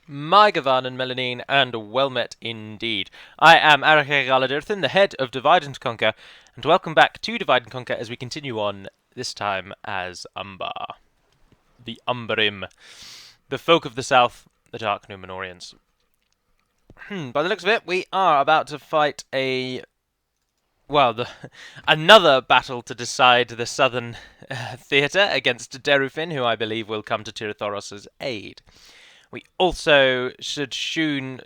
My Gavan and Melanine, and well met indeed. I am Arake Galadirthin, the head of Divide and Conquer, and welcome back to Divide and Conquer as we continue on, this time as Umbar. The Umbarim. The folk of the south, the Dark Númenorians. By the looks of it, we are about to fight another battle to decide the southern theatre against Derufin, who I believe will come to Tirithoros's aid. We also should shoon.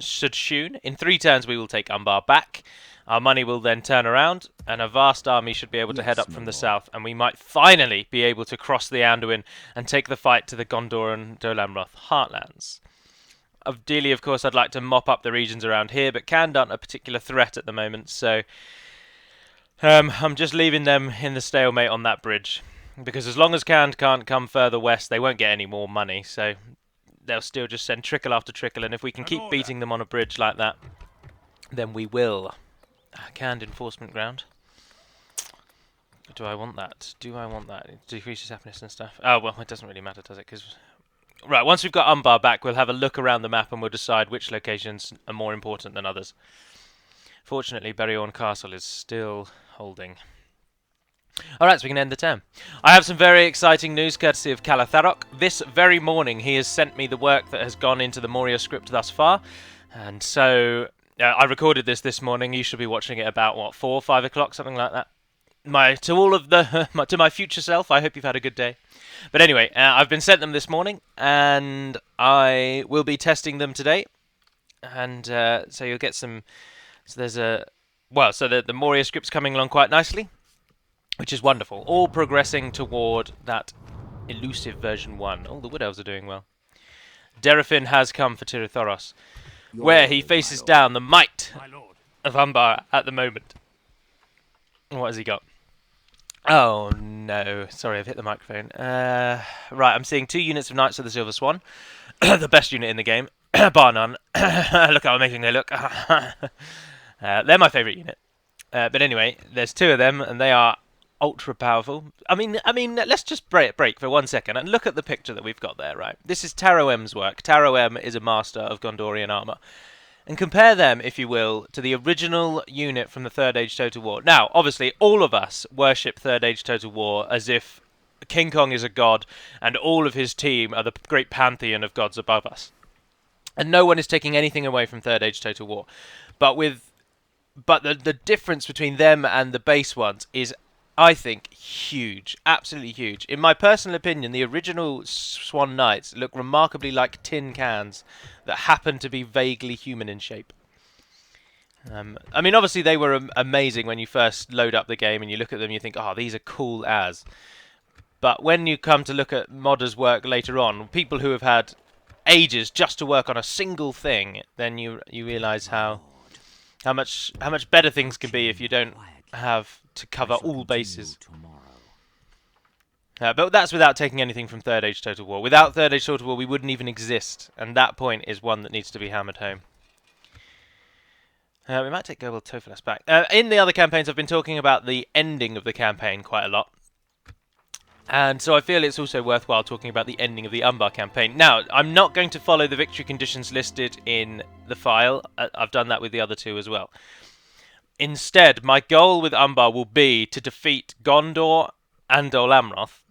In 3 turns, we will take Umbar back. Our money will then turn around, and a vast army should be able to head up from the south, and we might finally be able to cross the Anduin and take the fight to the Gondor and Dolamroth heartlands. Ideally, of course, I'd like to mop up the regions around here, but Khand aren't a particular threat at the moment, so I'm just leaving them in the stalemate on that bridge. Because as long as Khand can't come further west, they won't get any more money, so they'll still just send trickle after trickle, and if we can keep beating them on a bridge like that, then we will. Canned enforcement ground. Do I want that? It decreases happiness and stuff. Oh, well, it doesn't really matter, does it? Right, once we've got Umbar back, we'll have a look around the map and we'll decide which locations are more important than others. Fortunately, Beriorn Castle is still holding. Alright, so we can end the term. I have some very exciting news courtesy of Calatharok. This very morning he has sent me the work that has gone into the Moria script thus far. And so I recorded this morning. You should be watching it about, 4 or 5 o'clock, something like that. To my future self, I hope you've had a good day. But anyway, I've been sent them this morning, and I will be testing them today. And so you'll get some. So there's the Moria script's coming along quite nicely, which is wonderful. All progressing toward that elusive version 1. Oh, the Wood Elves are doing well. Derufin has come for Tirithorus, where he faces down the might of Umbar at the moment. What has he got? Oh no, sorry, I've hit the microphone. Right, I'm seeing 2 units of Knights of the Silver Swan, the best unit in the game, bar none. Look how amazing they look. They're my favourite unit. But anyway, there's 2 of them, and they are ultra powerful. I mean, let's just break for 1 second and look at the picture that we've got there, right? This is Taroem's work. Taroem is a master of Gondorian armour. And compare them, if you will, to the original unit from the Third Age Total War. Now, obviously, all of us worship Third Age Total War as if King Kong is a god and all of his team are the great pantheon of gods above us. And no one is taking anything away from Third Age Total War. But the difference between them and the base ones is, I think, huge. Absolutely huge. In my personal opinion, the original Swan Knights look remarkably like tin cans that happen to be vaguely human in shape. I mean, obviously they were amazing when you first load up the game and you look at them and you think, oh, these are cool as. But when you come to look at modders' work later on, people who have had ages just to work on a single thing, then you realise how much better things can be if you don't have to cover all bases. But that's without taking anything from Third Age Total War. Without Third Age Total War, we wouldn't even exist, and that point is one that needs to be hammered home. We might take Goebel Tofilas back. In the other campaigns, I've been talking about the ending of the campaign quite a lot. And so I feel it's also worthwhile talking about the ending of the Umbar campaign. Now, I'm not going to follow the victory conditions listed in the file. I've done that with the other 2 as well. Instead, my goal with Umbar will be to defeat Gondor and Dolamroth,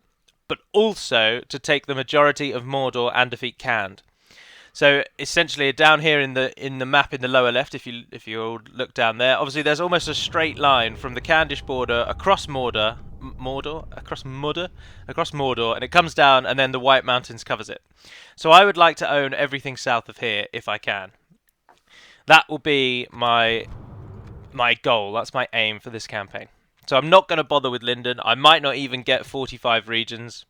but also to take the majority of Mordor and defeat Khand. So essentially, down here in the map in the lower left, if you all look down there, obviously there's almost a straight line from the Khandish border across Mordor, and it comes down, and then the White Mountains covers it. So I would like to own everything south of here if I can. That will be my goal. That's my aim for this campaign. So I'm not going to bother with Linden. I might not even get 45 regions.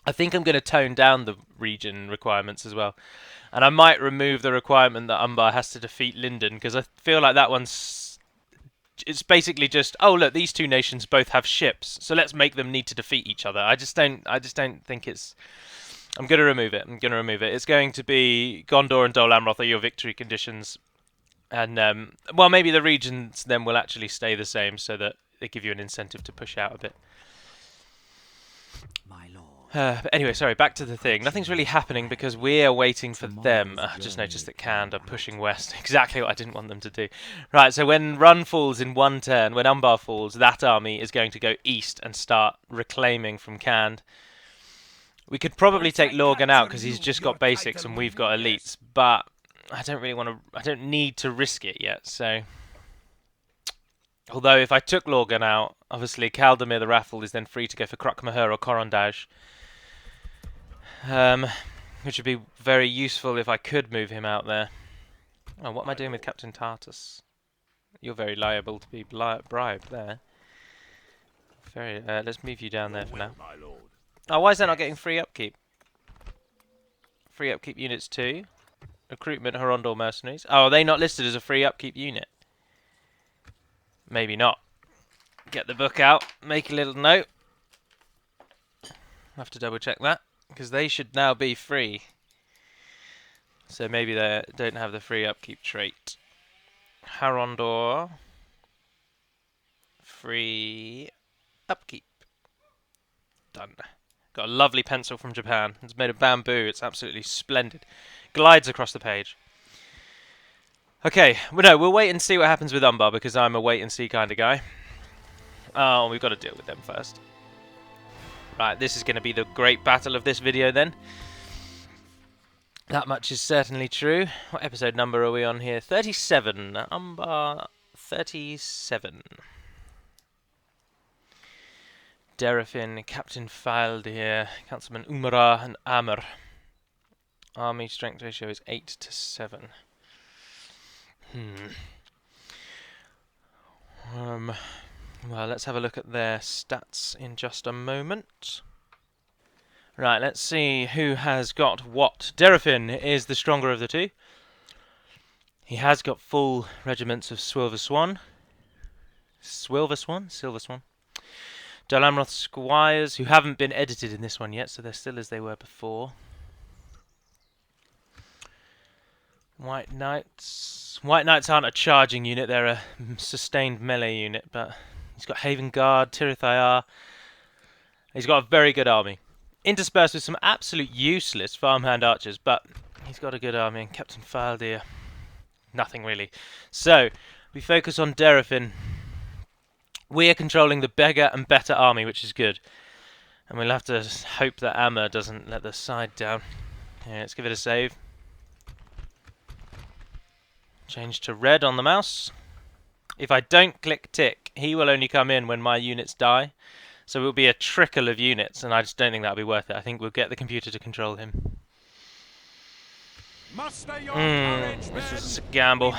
I think I'm going to tone down the region requirements as well. And I might remove the requirement that Umbar has to defeat Linden, because I feel like that one's... It's basically just, oh look, these 2 nations both have ships, so let's make them need to defeat each other. I just don't think it's... I'm going to remove it. It's going to be Gondor and Dolamroth are your victory conditions. And, maybe the regions then will actually stay the same so that they give you an incentive to push out a bit. My lord. But anyway, sorry, back to the thing. Nothing's really happening because we're waiting for them. I just noticed that Cand are pushing west. Exactly what I didn't want them to do. Right, so when Run falls in one turn, when Umbar falls, that army is going to go east and start reclaiming from Cand. We could probably take Lorgan out because he's just got basics and we've got elites, but I don't really want to. I don't need to risk it yet, so. Although if I took Lorgan out, obviously Kaldemir the Raffle is then free to go for Krokmahur or Korondaj. Which would be very useful if I could move him out there. Oh, what am I doing with Captain Tartus? You're very liable to be bribed there. Let's move you down there for now. Oh, why is that not getting free upkeep? Free upkeep units too. Recruitment Horondor mercenaries. Oh, are they not listed as a free upkeep unit? Maybe not. Get the book out. Make a little note. Have to double check that. Because they should now be free. So maybe they don't have the free upkeep trait. Harondor. Free upkeep. Done. Got a lovely pencil from Japan. It's made of bamboo. It's absolutely splendid. Glides across the page. Okay, well, no, we'll wait and see what happens with Umbar because I'm a wait and see kind of guy. Oh, we've got to deal with them first. Right, this is going to be the great battle of this video then. That much is certainly true. What episode number are we on here? 37. Umbar 37. Derafin, Captain Faldir, Councilman Umara and Amr. Army strength ratio is 8 to 7. Well, let's have a look at their stats in just a moment. Right, let's see who has got what. Derafin is the stronger of the two. He has got full regiments of Silver Swan. Silver Swan? Dol Amroth Squires, who haven't been edited in this one yet, so they're still as they were before. White Knights. White Knights aren't a charging unit, they're a sustained melee unit, but he's got Haven Guard, Tirithayar. He's got a very good army. Interspersed with some absolute useless farmhand archers, but he's got a good army. And Captain Faldir, nothing really. So, we focus on Derafin. We are controlling the bigger and better army, which is good. And we'll have to hope that Amr doesn't let the side down. Yeah, let's give it a save. Change to red on the mouse. If I don't click tick, he will only come in when my units die. So it will be a trickle of units, and I just don't think that'll be worth it. I think we'll get the computer to control him. This was a gamble.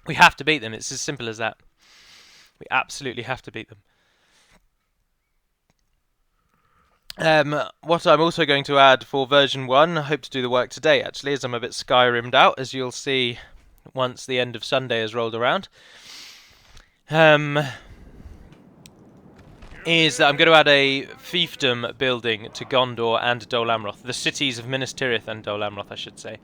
We have to beat them. It's as simple as that. We absolutely have to beat them. What I'm also going to add for version 1, I hope to do the work today actually, as I'm a bit Skyrimmed out, as you'll see once the end of Sunday has rolled around, is that I'm going to add a fiefdom building to Gondor and Dol Amroth, the cities of Minas Tirith and Dol Amroth, I should say.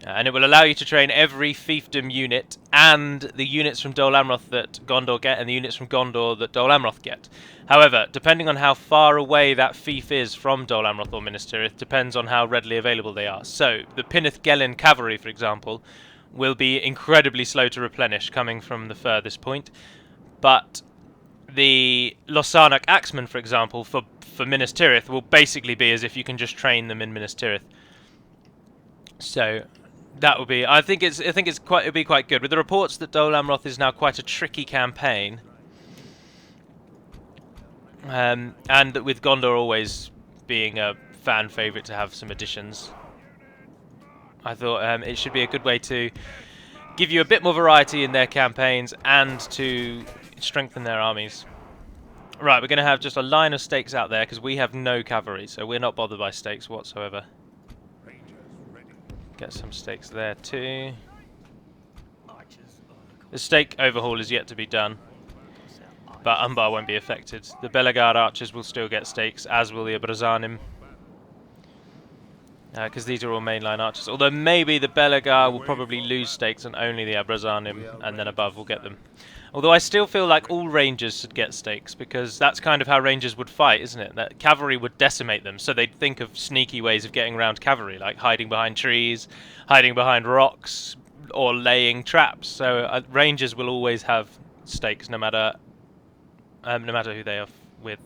And it will allow you to train every fiefdom unit and the units from Dol Amroth that Gondor get and the units from Gondor that Dol Amroth get. However, depending on how far away that fief is from Dol Amroth or Minas Tirith depends on how readily available they are. So, the Pinnith Gelin cavalry, for example, will be incredibly slow to replenish coming from the furthest point. But the Lossarnoch Axemen, for example, for Minas Tirith will basically be as if you can just train them in Minas Tirith. So that will be. I think it'll be quite good with the reports that Dol Amroth is now quite a tricky campaign, and that with Gondor always being a fan favourite to have some additions. I thought it should be a good way to give you a bit more variety in their campaigns and to strengthen their armies. Right, we're going to have just a line of stakes out there because we have no cavalry, so we're not bothered by stakes whatsoever. Get some stakes there too. The stake overhaul is yet to be done, but Umbar won't be affected. The Belagard archers will still get stakes, as will the Abrazanim. because these are all mainline archers. Although maybe the Belagar will probably lose stakes and only the Abrazanim, and then above will get them. Although I still feel like all rangers should get stakes, because that's kind of how rangers would fight, isn't it? That cavalry would decimate them, so they'd think of sneaky ways of getting around cavalry, like hiding behind trees, hiding behind rocks, or laying traps. So rangers will always have stakes, no matter who they are with.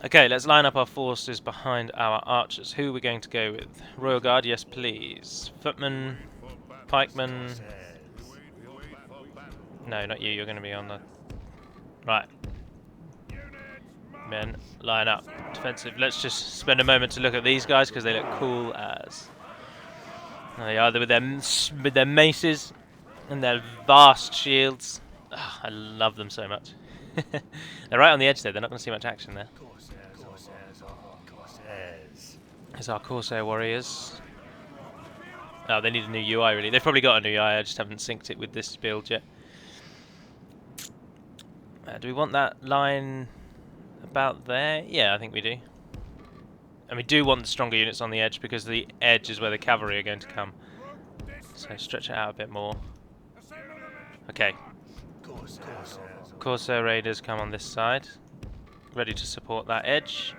Okay, let's line up our forces behind our archers. Who are we going to go with? Royal Guard, yes please. Footmen, pikemen. No, not you, you're going to be on the... Right. Men, line up. Defensive. Let's just spend a moment to look at these guys, because they look cool as... There they are, with their maces and their vast shields. Oh, I love them so much. They're right on the edge there, they're not going to see much action there. There's our Corsair warriors. Oh, they need a new UI really. They've probably got a new UI, I just haven't synced it with this build yet. Do we want that line about there? Yeah, I think we do. And we do want the stronger units on the edge, because the edge is where the cavalry are going to come. So stretch it out a bit more. Okay. Corsair raiders come on this side, ready to support that edge.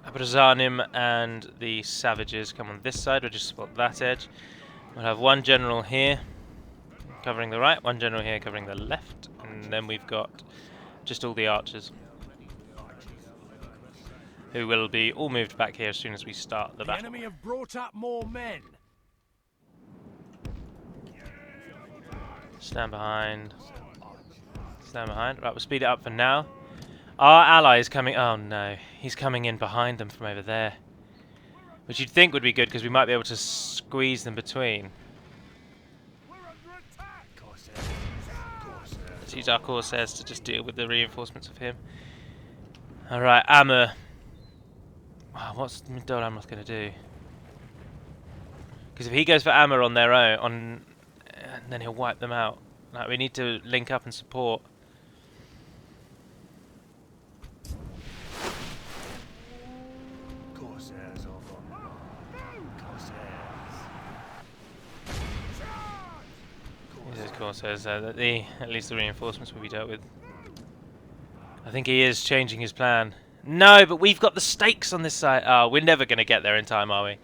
Abrazanim and the savages come on this side, ready to support that edge. We'll have one general here covering the right, one general here covering the left, and then we've got just all the archers, who will be all moved back here as soon as we start the battle. The enemy have brought up more men. Stand behind. Stand behind. Right, we'll speed it up for now. Our ally is coming... Oh no, he's coming in behind them from over there. Which you'd think would be good, because we might be able to squeeze them between. Let's use our Corsairs to just deal with the reinforcements of him. Alright, Amr. Oh, what's Dol Amroth going to do? Because if he goes for Amr on their own, then he'll wipe them out. Like, we need to link up and support. These Corsairs, at least the reinforcements will be dealt with. I think he is changing his plan. No, but we've got the stakes on this side. Oh, we're never going to get there in time, are we?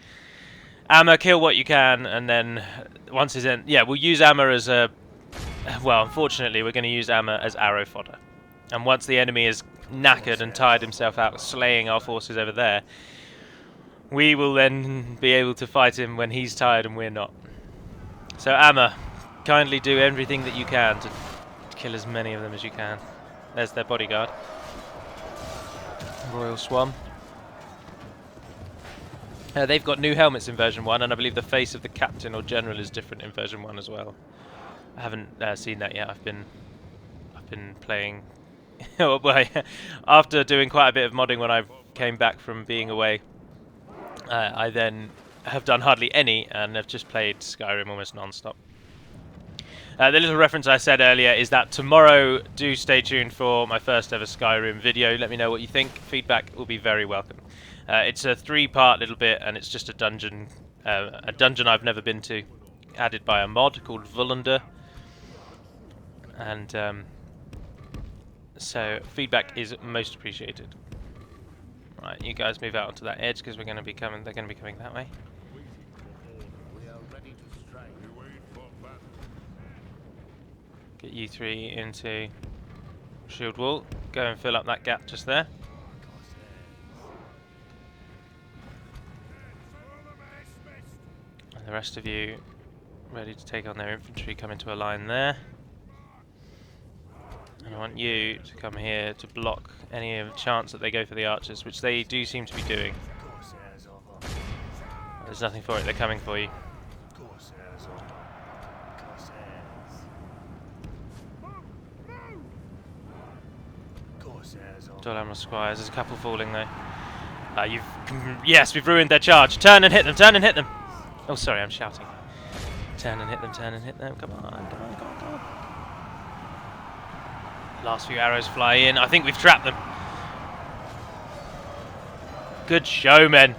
Amr, kill what you can, and then once he's in... Yeah, we'll use Amr as a... Well, unfortunately, we're going to use Amr as arrow fodder. And once the enemy is knackered and tired himself out slaying our forces over there, we will then be able to fight him when he's tired and we're not. So Amr, kindly do everything that you can to kill as many of them as you can. There's their bodyguard. Royal Swan. They've got new helmets in version 1, and I believe the face of the captain or general is different in version 1 as well. I haven't seen that yet. I've been playing. After doing quite a bit of modding when I came back from being away, I then have done hardly any, and have just played Skyrim almost non-stop. The little reference I said earlier is that tomorrow, do stay tuned for my first ever Skyrim video. Let me know what you think. Feedback will be very welcome. It's a 3-part little bit, and it's just a dungeon I've never been to, added by a mod called Vullander. And so feedback is most appreciated. Right, you guys move out onto that edge, because we're going to be coming. They're going to be coming that way. Get you 3 into shield wall. Go and fill up that gap just there. And the rest of you ready to take on their infantry, come into a line there. And I want you to come here to block any chance that they go for the archers, which they do seem to be doing. There's nothing for it, they're coming for you. Dol Amroth Squires, there's a couple falling though. Yes, we've ruined their charge. Turn and hit them, turn and hit them. Oh, sorry, I'm shouting. Turn and hit them, turn and hit them. Come on, come on, come on, come on. Last few arrows fly in. I think we've trapped them. Good show, men.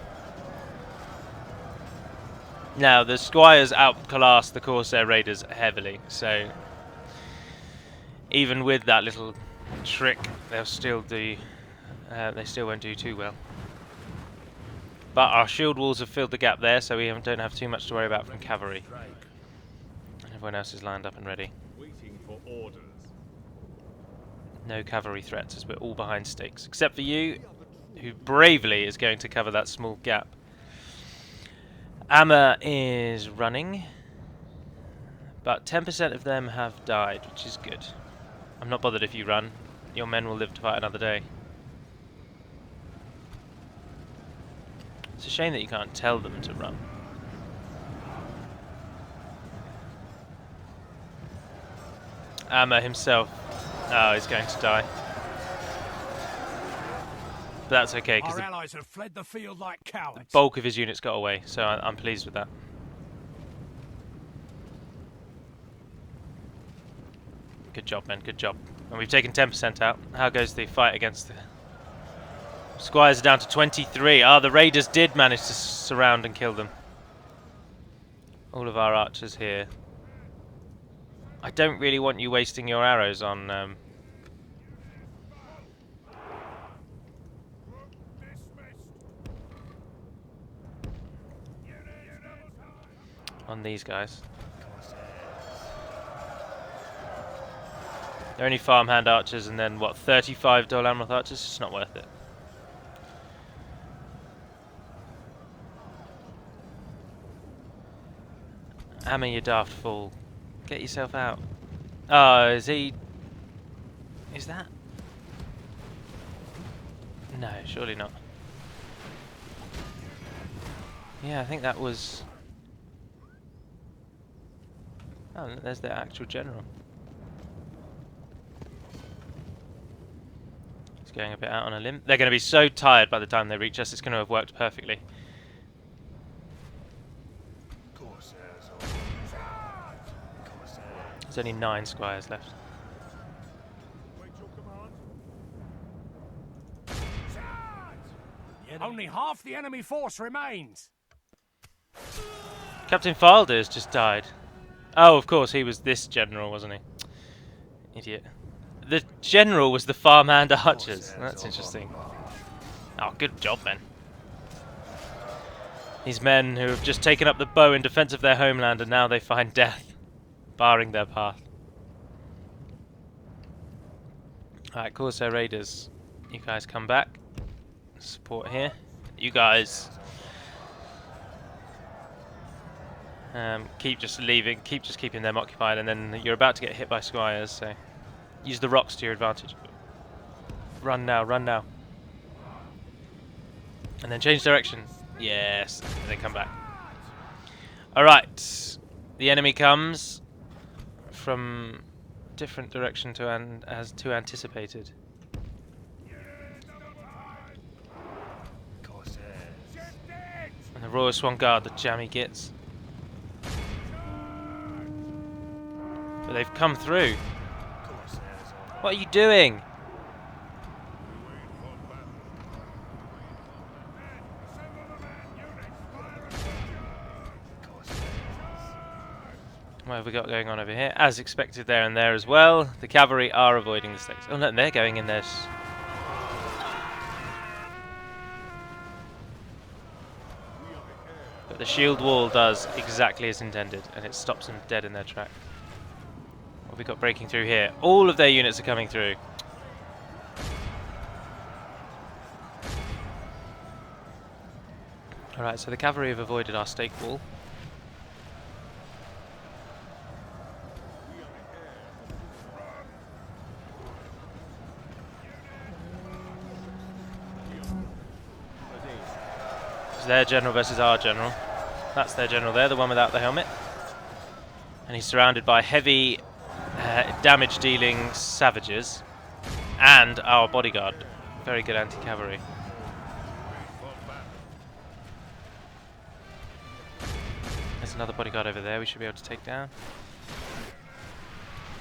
Now, the squires outclass the Corsair Raiders heavily, so even with that little trick, they'll still do. They still won't do too well. But our shield walls have filled the gap there, so we don't have too much to worry about from cavalry. And everyone else is lined up and ready. Waiting for orders. No cavalry threats, as we're all behind stakes, except for you, who bravely is going to cover that small gap. Amma is running, but 10% of them have died, which is good. I'm not bothered if you run. Your men will live to fight another day. It's a shame that you can't tell them to run. Amma himself, he's going to die. But that's okay, because Our the allies have fled the field like cowards. bulk of his units got away, so I'm pleased with that. Good job, men, good job. And we've taken 10% out. How goes the fight against the... Squires are down to 23. The raiders did manage to surround and kill them. All of our archers here. I don't really want you wasting your arrows on... on these guys. They're only farmhand archers, and then what, 35 Dol Amroth archers? It's not worth it. Amma, you daft fool. Get yourself out. Oh, is he... Is that... No, surely not. Yeah, I think that was... Oh, there's the actual general. He's going a bit out on a limb. They're going to be so tired by the time they reach us, it's going to have worked perfectly. There's only 9 squires left. Only half the enemy force remains. Captain Falder's just died. Oh, of course, he was this general, wasn't he? Idiot. The general was the farmhand archers. That's interesting. Oh, good job, men. These men who have just taken up the bow in defense of their homeland, and now they find death barring their path. Alright, Corsair Raiders, you guys come back. Support here. You guys keep just leaving, keep just keeping them occupied, and then you're about to get hit by squires, so use the rocks to your advantage. Run now, run now. And then change direction. Yes, and then come back. Alright, the enemy comes from different direction to as to anticipated. And the Royal Swan Guard, the jammy gits. But they've come through. What are you doing? What have we got going on over here? As expected there and there as well. The cavalry are avoiding the stakes. Oh no, they're going in there. But the shield wall does exactly as intended, and it stops them dead in their track. What have we got breaking through here? All of their units are coming through. Alright, so the cavalry have avoided our stake wall. It's their general versus our general. That's their general there, the one without the helmet. And he's surrounded by heavy damage-dealing savages and our bodyguard. Very good anti-cavalry. There's another bodyguard over there we should be able to take down.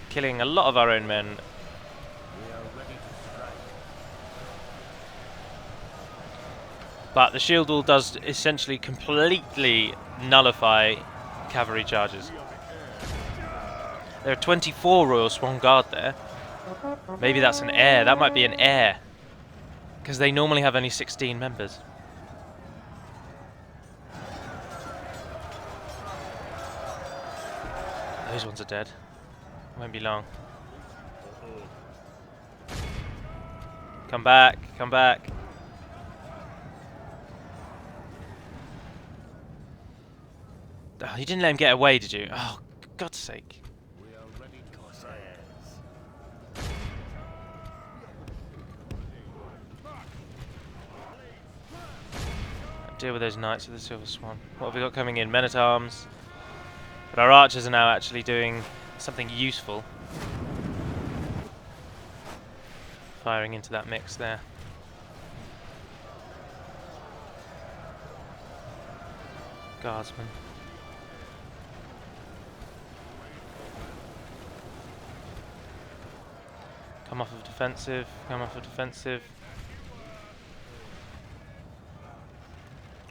Killing a lot of our own men. But the shield wall does essentially completely nullify cavalry charges. There are 24 Royal Swan Guard there. Maybe that's an heir. That might be an heir. Because they normally have only 16 members. Those ones are dead. Won't be long. Come back, come back. Oh, you didn't let him get away, did you? Oh, for God's sake. We are ready, Corsairs. Deal with those knights with the Silver Swan. What have we got coming in? Men-at-arms. But our archers are now actually doing something useful. Firing into that mix there. Guardsmen. Come off of defensive, come off of defensive.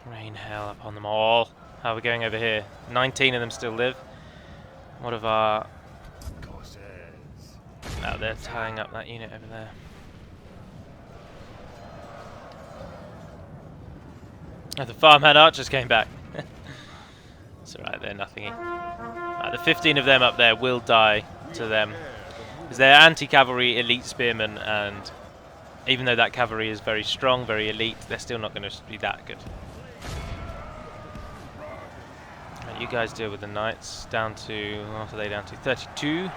Rain hell upon them all. How are we going over here? 19 of them still live. What of our... Oh, they're tying up that unit over there. Oh, the farmhand archers came back. It's alright, they're nothing. The 15 of them up there will die to them. Because they're anti-cavalry elite spearmen, and even though that cavalry is very strong, very elite, they're still not going to be that good. Right, you guys deal with the knights. Down to, what are they down to? 32.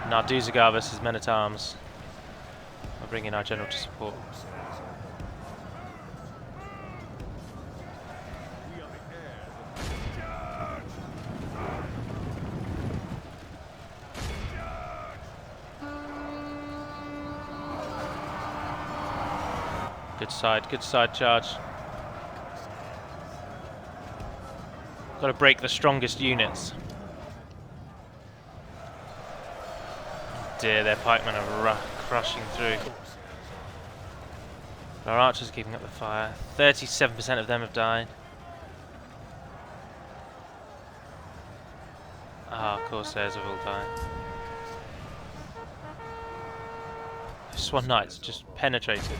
Narduzagar versus men-at-arms. We'll bring in our general to support. Good side charge. Got to break the strongest units. Dear, their pikemen are crushing through. But our archers are keeping up the fire. 37% of them have died. Ah, Corsairs have all died. Swan Knights just penetrated.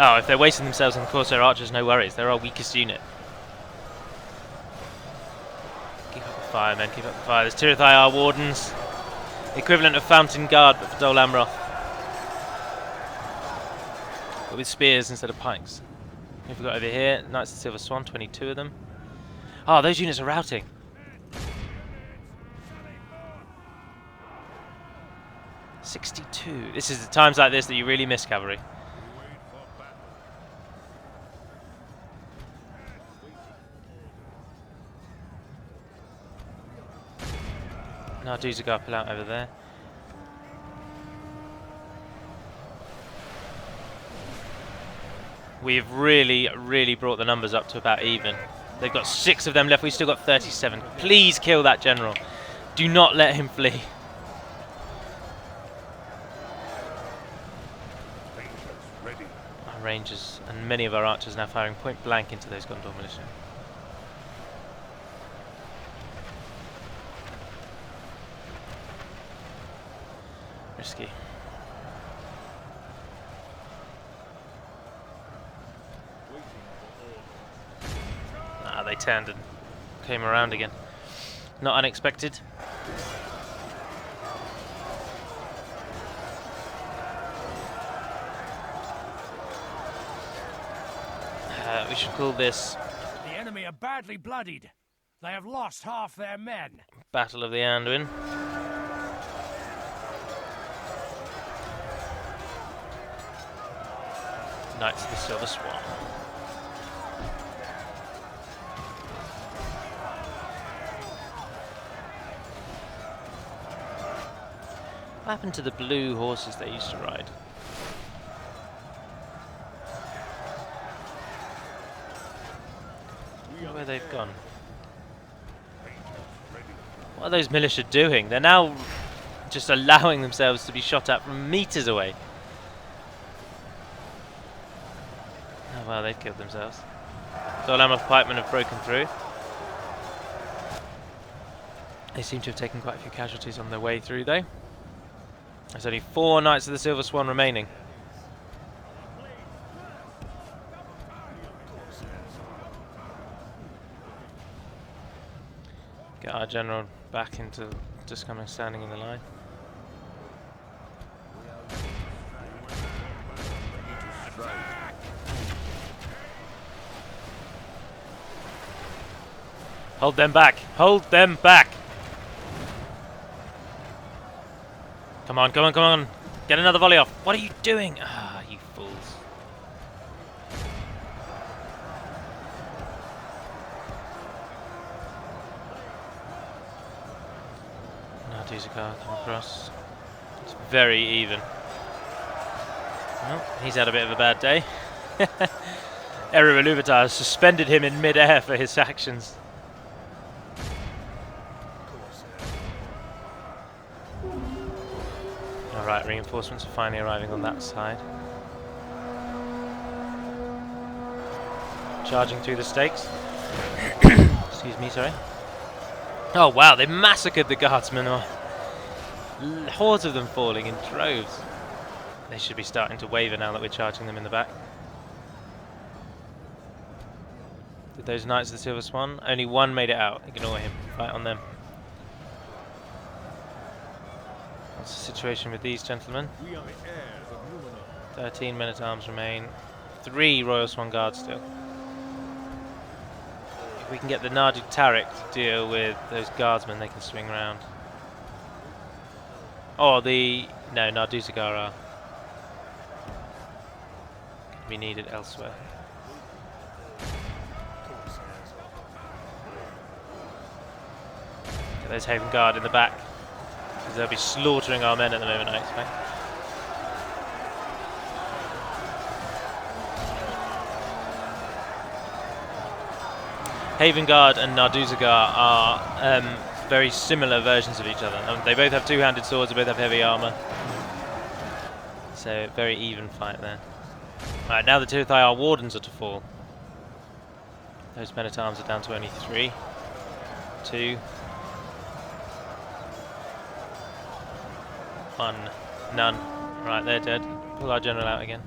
Oh, if they're wasting themselves on the Corsair archers, no worries. They're our weakest unit. Keep up the fire, men. Keep up the fire. There's Tirathai, our wardens. The equivalent of Fountain Guard, but for Dol Amroth. But with spears instead of pikes. What have we got over here? Knights of the Silver Swan, 22 of them. Oh, those units are routing. (62). This is the times like this that you really miss cavalry. Narduzagar pull out over there. We've really brought the numbers up to about even. They've got 6 of them left, we've still got 37. Please kill that general. Do not let him flee. Our rangers and many of our archers now firing point blank into those Gondor militia. Risky. Ah, they turned and came around again. Not unexpected. We should call this... The enemy are badly bloodied. They have lost half their men. Battle of the Anduin. Knights of the Silver Swan. What happened to the blue horses they used to ride? I wonder where they've gone. What are those militia doing? They're now just allowing themselves to be shot at from meters away. well, they've killed themselves. Dolamoth pikemen have broken through. They seem to have taken quite a few casualties on their way through, though. There's only 4 Knights of the Silver Swan remaining. Get our general back into just coming standing in the line. Hold them back! Hold them back! Come on, come on, come on! Get another volley off! What are you doing? Ah, you fools. Now Duzikar come across. It's very even. Well, he's had a bit of a bad day. Eru Iluvatar has suspended him in mid-air for his actions. Alright, reinforcements are finally arriving on that side. Charging through the stakes. Excuse me, sorry. Oh wow, they massacred the guardsmen. Hordes of them falling in droves. They should be starting to waver now that we're charging them in the back. Did those Knights of the Silver Swan? Only one made it out. Ignore him. Fight on them. What's the situation with these gentlemen? We are the heirs of Númenor. 13 men-at-arms remain. 3 Royal Swan Guards still. If we can get the Nardu Tarek to deal with those guardsmen, they can swing round. Or the... no, Nardu Zagara. Can be needed elsewhere. Get those Haven Guard in the back. Because they'll be slaughtering our men at the moment, I expect. Haven Guard and Narduzagar are very similar versions of each other. They both have two-handed swords, they both have heavy armour. So, very even fight there. Right, now the Tirithai Wardens are to fall. Those men-at-arms are down to only 3. 2. 1. None. Right, they're dead. Pull our general out again.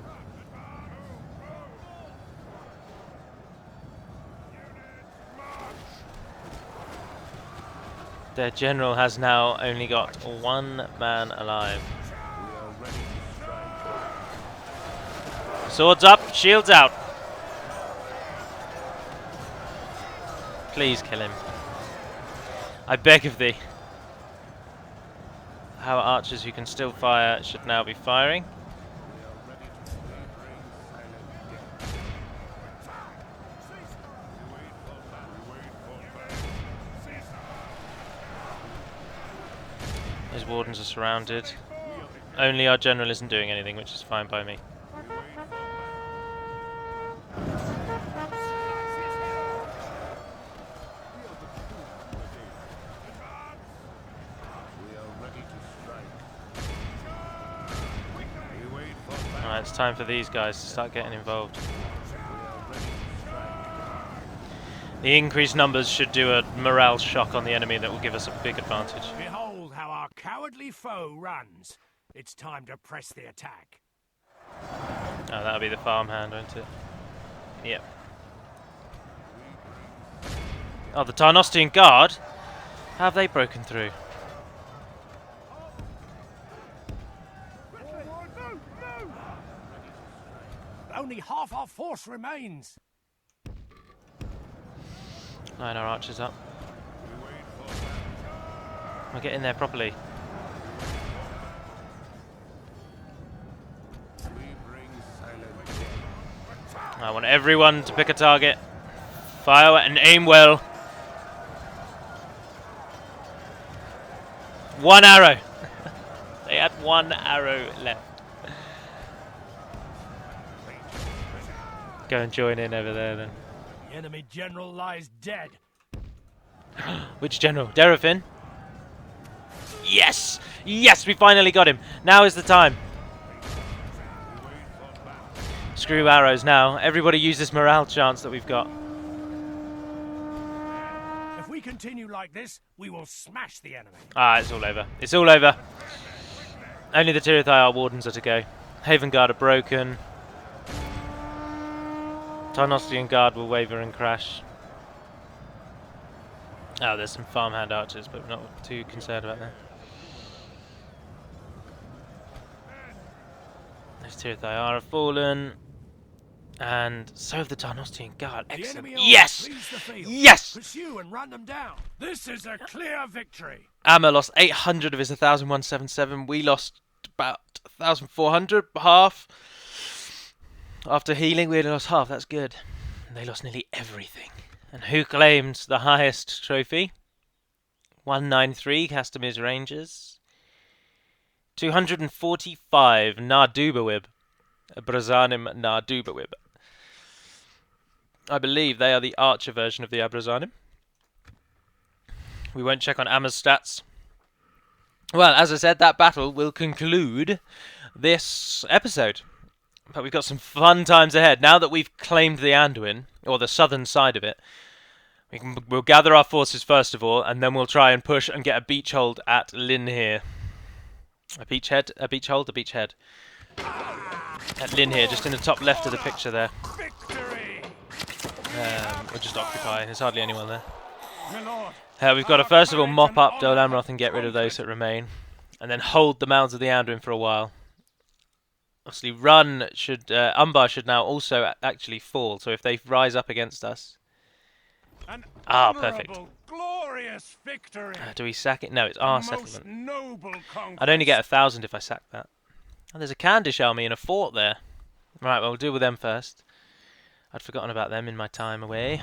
Their general has now only got 1 man alive. Swords up, shields out. Please kill him. I beg of thee. Our archers who can still fire should now be firing. Those wardens are surrounded. Only our general isn't doing anything, which is fine by me. Alright, it's time for these guys to start getting involved. The increased numbers should do a morale shock on the enemy that will give us a big advantage. Behold how our cowardly foe runs. It's time to press the attack. Oh, that'll be the farmhand, won't it? Yep. Oh, the Tarnostian Guard? How have they broken through? Only half our force remains. Line our archers up. We'll get in there properly. I want everyone to pick a target. Fire and aim well. 1 arrow. They had 1 arrow left. Go and join in over there then. The enemy general lies dead. Which general? Derafin? Yes! Yes, we finally got him. Now is the time. Screw arrows now. Everybody use this morale chance that we've got. If we continue like this, we will smash the enemy. Ah, it's all over. It's all over. Only the Tirithai wardens are to go. Haven Guard are broken. Tarnostian Guard will waver and crash. Oh, there's some farmhand archers, but we're not too concerned about that. Those Tirithai have fallen. And so have the Tarnostian Guard. The Excellent. enemy army Yes! frees the field. Yes! Pursue and run them down. This is a clear victory. Amma lost 800 of his 1,177. We lost about 1,400, half. After healing, we only lost half. That's good. And they lost nearly everything. And who claims the highest trophy? 193, Castamir's Rangers. 245, Nardubawib. Abrazanim Nardubawib. I believe they are the archer version of the Abrazanim. We won't check on Amma's stats. Well, as I said, that battle will conclude this episode. But we've got some fun times ahead. Now that we've claimed the Anduin, or the southern side of it, we'll gather our forces first of all, and then we'll try and push and get a beach hold at Lynn here. A beachhead? A beach hold? A beachhead. At Lynn here, just in the top left of the picture there. We'll just occupy. There's hardly anyone there. We've got to first of all mop up Dol Amroth and get rid of those that remain, and then hold the mounds of the Anduin for a while. Obviously, Umbar should now also actually fall. So if they rise up against us, perfect. Glorious victory. Do we sack it? No, it's our settlement. Noble I'd only get 1,000 if I sack that. Oh, there's a Candish army in a fort there. Right, well, we'll deal with them first. I'd forgotten about them in my time away.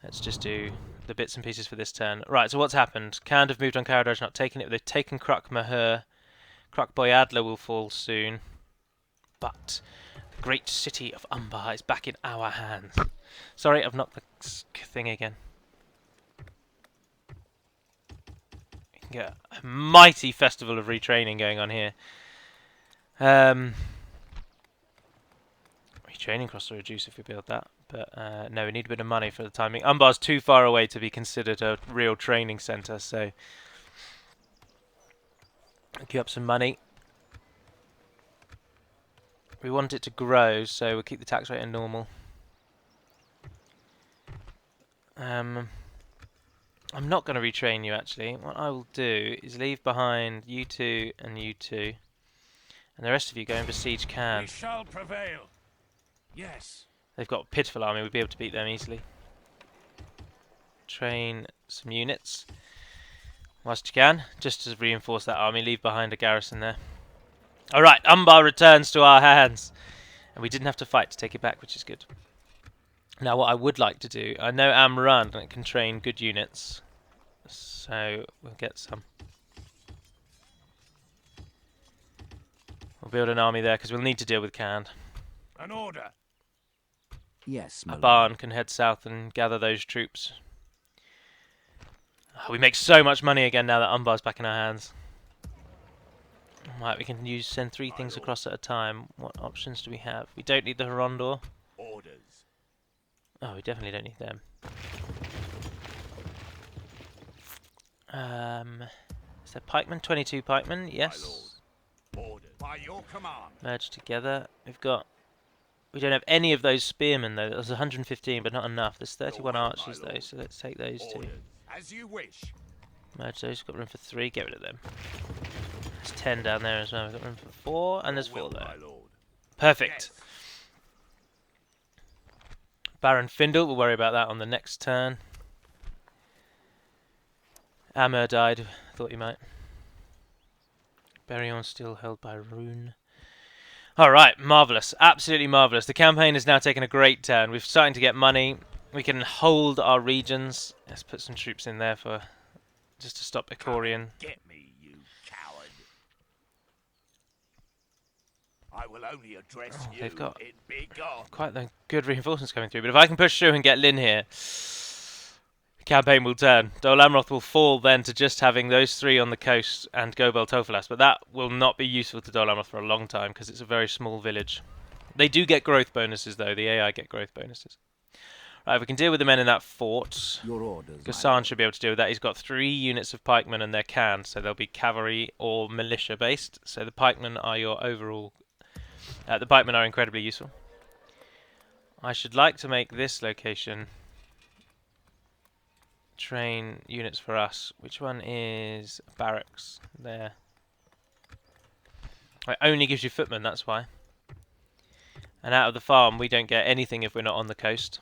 Let's just do the bits and pieces for this turn. Right, so what's happened? Khand have moved on Caradaj, not taken it. They've taken Kruk Mahur. Kruk Boyadla will fall soon. But the great city of Umbar is back in our hands. Sorry, I've knocked the thing again. You can get a mighty festival of retraining going on here. Retraining costs will reduce if we build that, but no, we need a bit of money for the timing. Umbar's too far away to be considered a real training centre, so queue up some money. We want it to grow, so we'll keep the tax rate at normal. I'm not going to retrain you actually. What I will do is leave behind you two and you two. And the rest of you go and besiege Khand. We shall prevail. Yes. They've got a pitiful army, we'll be able to beat them easily. Train some units. Whilst you can, just to reinforce that army, leave behind a garrison there. Alright, Umbar returns to our hands. And we didn't have to fight to take it back, which is good. Now what I would like to do, I know Amran can train good units. So we'll get some. We'll build an army there because we'll need to deal with Khand. An order. Yes, my lord. Abarn can head south and gather those troops. We make so much money again now that Umbar's back in our hands. Right, we can send 3 things across at a time. What options do we have? We don't need the Horondor. Orders. Oh, we definitely don't need them. Is there pikemen? 22 pikemen, yes. Orders. By your command. Merge together. We don't have any of those spearmen though. There's 115, but not enough. There's 31 archers though, so let's take those 2. As you wish. Merge those. Got room for 3. Get rid of them. There's 10 down there as well. We've got room for 4, and there's 4 there. Perfect. Yes. Baron Findle, we'll worry about that on the next turn. Amur died. Thought he might. Beryon still held by Rune. Alright, marvellous. Absolutely marvellous. The campaign has now taken a great turn. We're starting to get money. We can hold our regions. Let's put some troops in there for just to stop Icorian. Get me, you coward. I will only address you they've got in big on. quite the good reinforcements coming through. But if I can push through and get Lynn here, the campaign will turn. Dol Amroth will fall then to just having those 3 on the coast and Gobel Tofalas. But that will not be useful to Dol Amroth for a long time because it's a very small village. They do get growth bonuses, though. The AI get growth bonuses. Right, we can deal with the men in that fort. Your orders, my Gassan lord. should be able to deal with that. He's got 3 units of pikemen and they're canned, so they'll be cavalry or militia based. So the pikemen are your overall... the pikemen are incredibly useful. I should like to make this location train units for us. Which one is barracks? There. It only gives you footmen, that's why. And out of the farm, we don't get anything if we're not on the coast.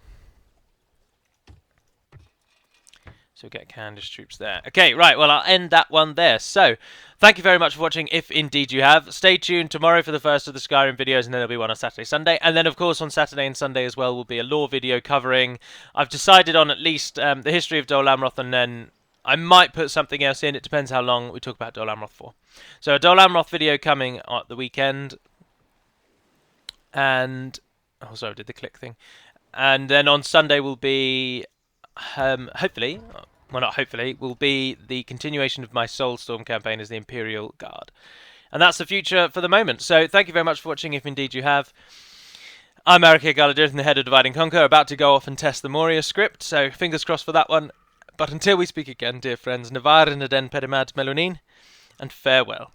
So we get Candice troops there. Okay, right, well, I'll end that one there. So, thank you very much for watching, if indeed you have. Stay tuned tomorrow for the first of the Skyrim videos, and then there'll be one on Saturday, Sunday. And then, of course, on Saturday and Sunday as well will be a lore video covering... I've decided on at least the history of Dol Amroth, and then I might put something else in. It depends how long we talk about Dol Amroth for. So, a Dol Amroth video coming at the weekend. And... oh, sorry, I did the click thing. And then on Sunday will be... hopefully... well, not hopefully, will be the continuation of my Soulstorm campaign as the Imperial Guard. And that's the future for the moment. So thank you very much for watching, if indeed you have. I'm Marika Galadir, the head of Divide and Conquer, about to go off and test the Moria script, so fingers crossed for that one. But until we speak again, dear friends, Navar Naden Pedimad Melonin, and farewell.